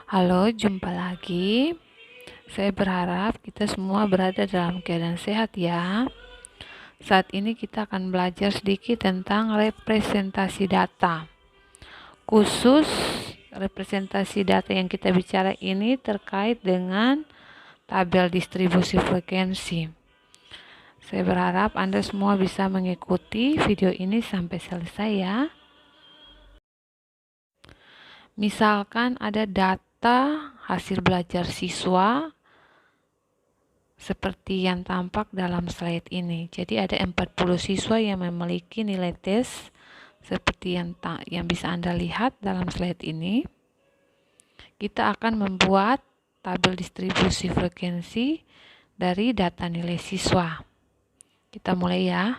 Halo, jumpa lagi. Saya berharap kita semua berada dalam keadaan sehat ya. Saat ini kita akan belajar sedikit tentang representasi data. Khusus representasi data yang kita bicara ini terkait dengan tabel distribusi frekuensi. Saya berharap Anda semua bisa mengikuti video ini sampai selesai ya. Misalkan ada data hasil belajar siswa seperti yang tampak dalam slide ini. Jadi ada 40 siswa yang memiliki nilai tes seperti yang bisa Anda lihat dalam slide ini. Kita akan membuat tabel distribusi frekuensi dari data nilai siswa. Kita mulai ya.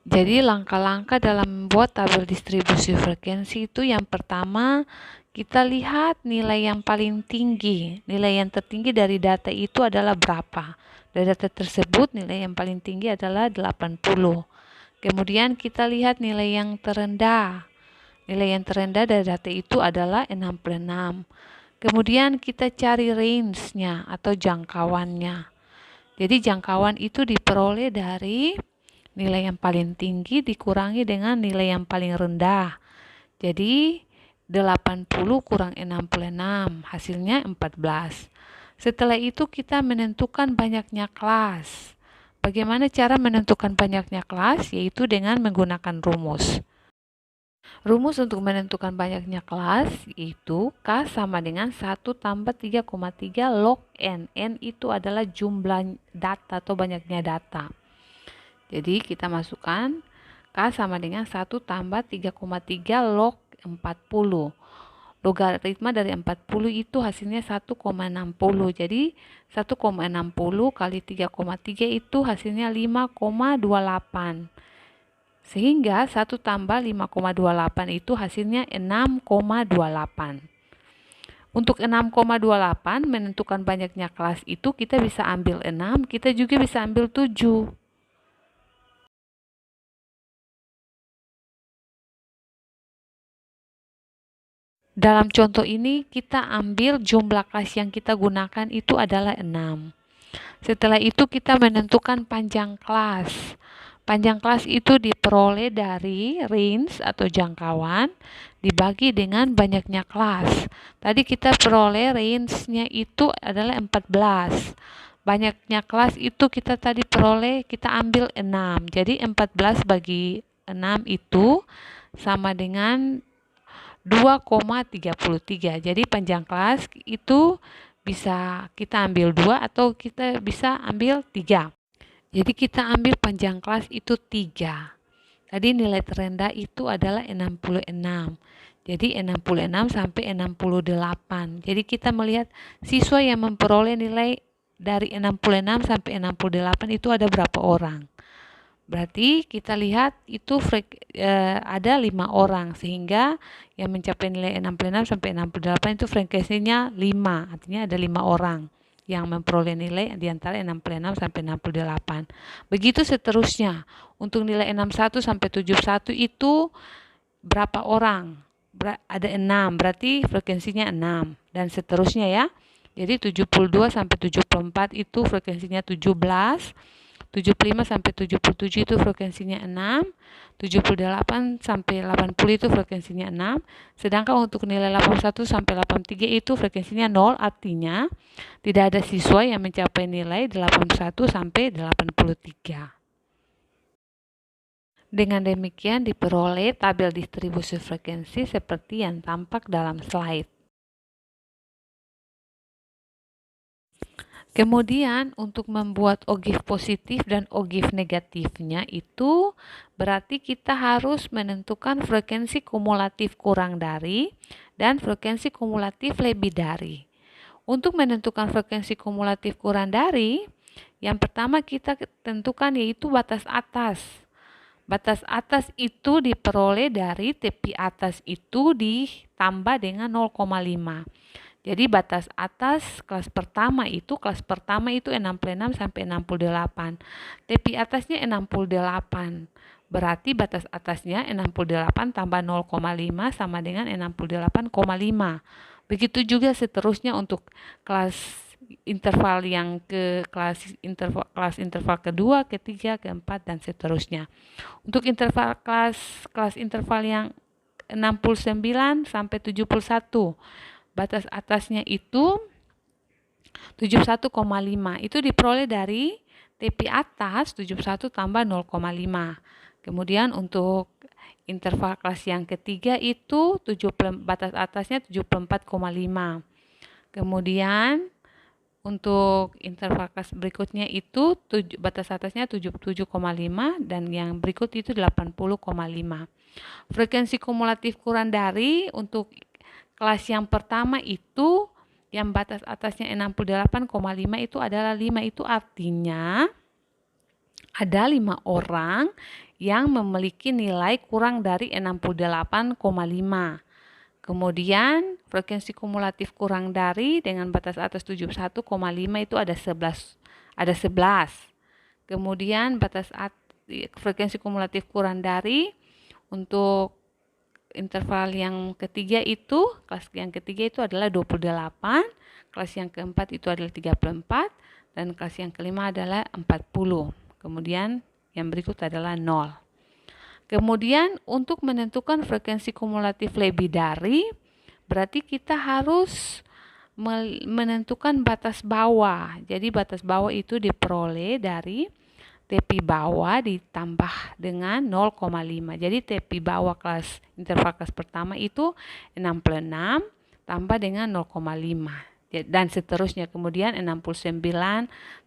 Jadi langkah-langkah dalam membuat tabel distribusi frekuensi itu yang pertama kita lihat nilai yang paling tinggi. Nilai yang tertinggi dari data itu adalah berapa? Dari data tersebut nilai yang paling tinggi adalah 80. Kemudian kita lihat nilai yang terendah. Nilai yang terendah dari data itu adalah 66. Kemudian kita cari range-nya atau jangkauannya. Jadi jangkauan itu diperoleh dari nilai yang paling tinggi dikurangi dengan nilai yang paling rendah. Jadi 80 kurang 66, hasilnya 14. Setelah itu kita menentukan banyaknya kelas. Bagaimana cara menentukan banyaknya kelas? Yaitu dengan menggunakan rumus. Rumus untuk menentukan banyaknya kelas itu K sama dengan 1 tambah 3,3 log N. N itu adalah jumlah data atau banyaknya data. Jadi kita masukkan K sama dengan 1 tambah 3,3 log 40. Logaritma dari 40 itu hasilnya 1,60. Jadi 1,60 kali 3,3 itu hasilnya 5,28. Sehingga 1 tambah 5,28 itu hasilnya 6,28. Untuk 6,28 menentukan banyaknya kelas itu kita bisa ambil 6, kita juga bisa ambil 7. Dalam contoh ini kita ambil jumlah kelas yang kita gunakan itu adalah 6. Setelah itu kita menentukan panjang kelas. Panjang kelas itu diperoleh dari range atau jangkauan dibagi dengan banyaknya kelas. Tadi kita peroleh range-nya itu adalah 14. Banyaknya kelas itu kita tadi peroleh, kita ambil 6. Jadi 14 bagi 6 itu sama dengan 2,33. Jadi panjang kelas itu bisa kita ambil 2 atau kita bisa ambil 3. Jadi kita ambil panjang kelas itu 3. Tadi nilai terendah itu adalah 66. Jadi 66 sampai 68. Jadi kita melihat siswa yang memperoleh nilai dari 66 sampai 68 itu ada berapa orang. Berarti kita lihat itu ada 5 orang, sehingga yang mencapai nilai 66 sampai 68 itu frekuensinya 5, artinya ada 5 orang yang memperoleh nilai di antara 66 sampai 68. Begitu seterusnya. Untuk nilai 61 sampai 71 itu berapa orang? Ada 6, berarti frekuensinya 6 dan seterusnya ya. Jadi 72 sampai 74 itu frekuensinya 17. 75 sampai 77 itu frekuensinya 6, 78 sampai 80 itu frekuensinya 6, sedangkan untuk nilai 81 sampai 83 itu frekuensinya 0, artinya tidak ada siswa yang mencapai nilai 81 sampai 83. Dengan demikian diperoleh tabel distribusi frekuensi seperti yang tampak dalam slide. Kemudian untuk membuat OGIF positif dan OGIF negatifnya itu berarti kita harus menentukan frekuensi kumulatif kurang dari dan frekuensi kumulatif lebih dari. Untuk menentukan frekuensi kumulatif kurang dari, yang pertama kita tentukan yaitu batas atas. Batas atas itu diperoleh dari tepi atas itu ditambah dengan 0,5. Jadi batas atas kelas pertama itu 66 sampai 68. Tepi atasnya 68. Berarti batas atasnya 68 tambah 0,5 sama dengan 68,5. Begitu juga seterusnya untuk kelas interval yang kelas interval kedua, ketiga, keempat, dan seterusnya. Untuk interval kelas interval yang 69 sampai 71, batas atasnya itu 71,5. Itu diperoleh dari TP atas 71 tambah 0,5. Kemudian untuk interval kelas yang ketiga itu batas atasnya 74,5. Kemudian untuk interval kelas berikutnya itu batas atasnya 77,5 dan yang berikut itu 80,5. Frekuensi kumulatif kurang dari untuk kelas yang pertama itu yang batas atasnya 68,5 itu adalah 5. Itu artinya ada 5 orang yang memiliki nilai kurang dari 68,5. Kemudian frekuensi kumulatif kurang dari dengan batas atas 71,5 itu ada 11. Kemudian frekuensi kumulatif kurang dari untuk interval yang ketiga itu, kelas yang ketiga itu adalah 28, kelas yang keempat itu adalah 34, dan kelas yang kelima adalah 40. Kemudian yang berikut adalah 0. Kemudian untuk menentukan frekuensi kumulatif lebih dari, berarti kita harus menentukan batas bawah. Jadi batas bawah itu diperoleh dari TP bawah ditambah dengan 0,5. Jadi TP bawah kelas interval kelas pertama itu 66 tambah dengan 0,5. Dan seterusnya. Kemudian 69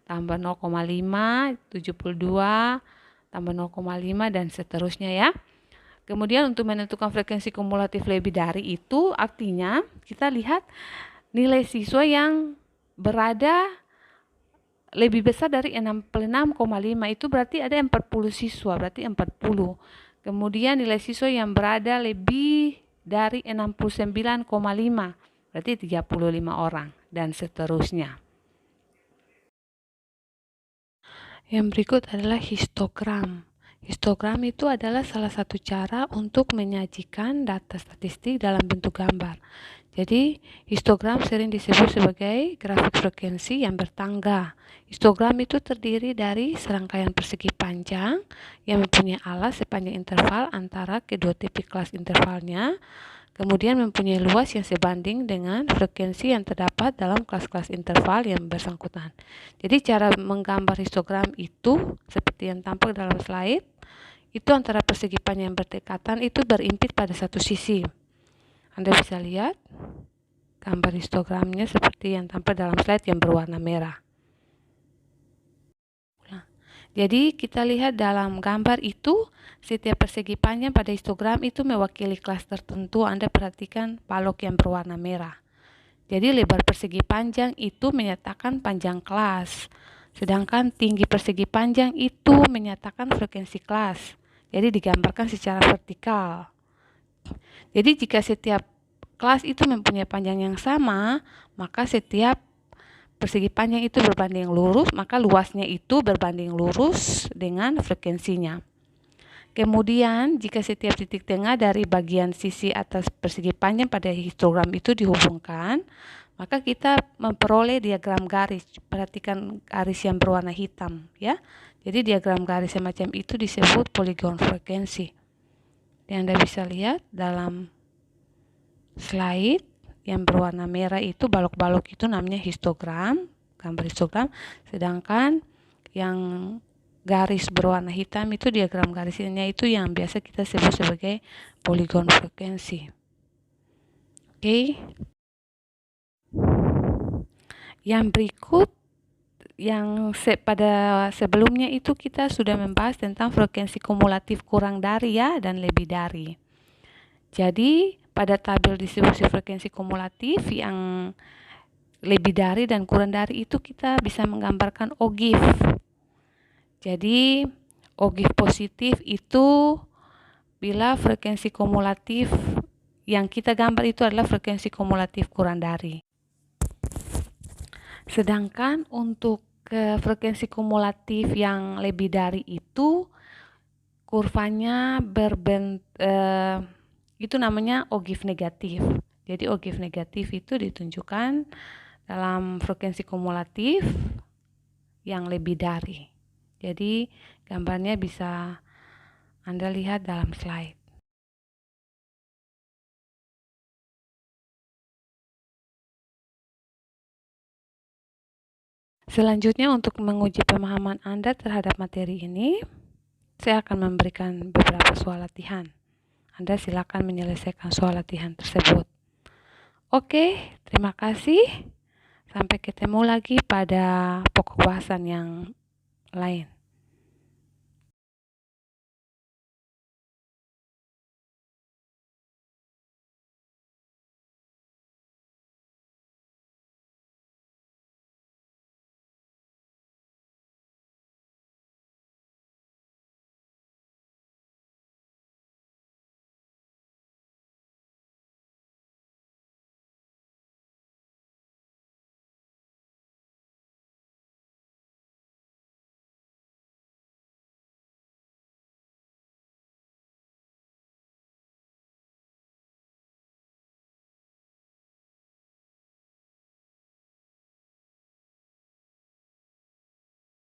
tambah 0,5, 72 tambah 0,5 dan seterusnya ya. Kemudian untuk menentukan frekuensi kumulatif lebih dari itu artinya kita lihat nilai siswa yang berada lebih besar dari 66,5 itu berarti ada 40 siswa, berarti 40. Kemudian nilai siswa yang berada lebih dari 69,5 berarti 35 orang dan seterusnya. Yang berikut adalah histogram. Histogram itu adalah salah satu cara untuk menyajikan data statistik dalam bentuk gambar. Jadi, histogram sering disebut sebagai grafik frekuensi yang bertangga. Histogram itu terdiri dari serangkaian persegi panjang yang mempunyai alas sepanjang interval antara kedua tipe kelas intervalnya, kemudian mempunyai luas yang sebanding dengan frekuensi yang terdapat dalam kelas-kelas interval yang bersangkutan. Jadi cara menggambar histogram itu seperti yang tampak dalam slide, itu antara persegi panjang yang berdekatan itu berimpit pada satu sisi. Anda bisa lihat gambar histogramnya seperti yang tampak dalam slide yang berwarna merah. Jadi kita lihat dalam gambar itu setiap persegi panjang pada histogram itu mewakili kelas tertentu. Anda perhatikan balok yang berwarna merah. Jadi lebar persegi panjang itu menyatakan panjang kelas. Sedangkan tinggi persegi panjang itu menyatakan frekuensi kelas. Jadi digambarkan secara vertikal. Jadi jika setiap kelas itu mempunyai panjang yang sama, maka setiap persegi panjang itu berbanding lurus, maka luasnya itu berbanding lurus dengan frekuensinya. Kemudian, jika setiap titik tengah dari bagian sisi atas persegi panjang pada histogram itu dihubungkan, maka kita memperoleh diagram garis. Perhatikan garis yang berwarna hitam, ya. Jadi diagram garis semacam itu disebut poligon frekuensi. Dan Anda bisa lihat dalam slide yang berwarna merah itu balok-balok itu namanya histogram, gambar histogram, sedangkan yang garis berwarna hitam itu diagram garisnya itu yang biasa kita sebut sebagai poligon frekuensi. Oke. Yang berikut yang pada sebelumnya itu kita sudah membahas tentang frekuensi kumulatif kurang dari ya dan lebih dari. Jadi pada tabel distribusi frekuensi kumulatif yang lebih dari dan kurang dari itu kita bisa menggambarkan OGIF. Jadi OGIF positif itu bila frekuensi kumulatif yang kita gambar itu adalah frekuensi kumulatif kurang dari. Sedangkan untuk frekuensi kumulatif yang lebih dari itu kurvanya itu namanya ogive negatif. Jadi ogive negatif itu ditunjukkan dalam frekuensi kumulatif yang lebih dari. Jadi gambarnya bisa Anda lihat dalam slide. Selanjutnya, untuk menguji pemahaman Anda terhadap materi ini, saya akan memberikan beberapa soal latihan. Anda silakan menyelesaikan soal latihan tersebut. Oke, terima kasih. Sampai ketemu lagi pada pokok bahasan yang lain.